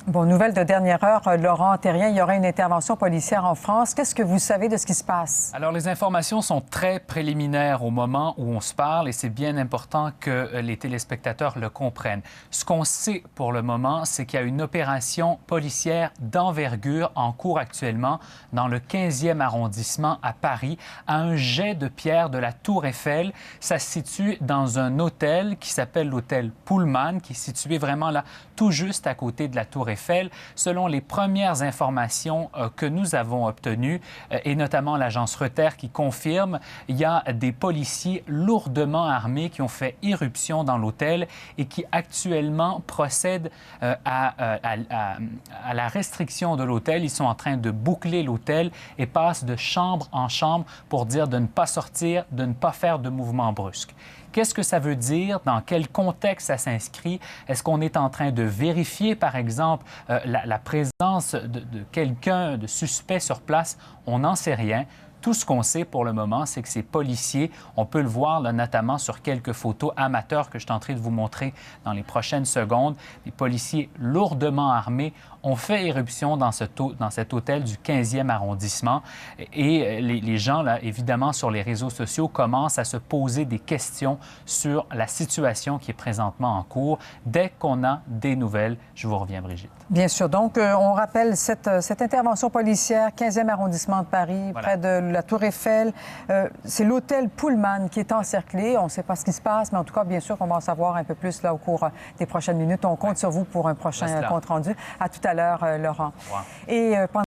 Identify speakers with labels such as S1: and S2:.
S1: Bon, nouvelle de dernière heure, Laurent Thérien, il y aura une intervention policière en France. Qu'est-ce que vous savez de ce qui se passe?
S2: Alors, les informations sont très préliminaires au moment où on se parle et c'est bien important que les téléspectateurs le comprennent. Ce qu'on sait pour le moment, c'est qu'il y a une opération policière d'envergure en cours actuellement dans le 15e arrondissement à Paris, à un jet de pierre de la Tour Eiffel. Ça se situe dans un hôtel qui s'appelle l'hôtel Pullman, qui est situé vraiment là, tout juste à côté de la Tour Eiffel. Selon les premières informations que nous avons obtenues, et notamment l'agence Reuters qui confirme, il y a des policiers lourdement armés qui ont fait irruption dans l'hôtel et qui actuellement procèdent à la restriction de l'hôtel. Ils sont en train de boucler l'hôtel et passent de chambre en chambre pour dire de ne pas sortir, de ne pas faire de mouvements brusques. Qu'est-ce que ça veut dire? Dans quel contexte ça s'inscrit? Est-ce qu'on est en train de vérifier, par exemple, la présence de quelqu'un de suspect sur place? On n'en sait rien. Tout ce qu'on sait pour le moment, c'est que ces policiers, on peut le voir là, notamment sur quelques photos amateurs que je tenterai de vous montrer dans les prochaines secondes, des policiers lourdement armés ont fait éruption dans cet hôtel du 15e arrondissement. Et les gens, là, évidemment, sur les réseaux sociaux, commencent à se poser des questions sur la situation qui est présentement en cours. Dès qu'on a des nouvelles, je vous reviens, Brigitte.
S1: Bien sûr. Donc, on rappelle cette intervention policière, 15e arrondissement de Paris,
S2: Voilà.
S1: près de la Tour Eiffel. C'est l'hôtel Pullman qui est encerclé. On ne sait pas ce qui se passe, mais en tout cas, bien sûr qu'on va en savoir un peu plus là, au cours des prochaines minutes. On compte sur vous pour un prochain compte-rendu. À tout à l'heure, Laurent.
S2: Wow.
S1: Et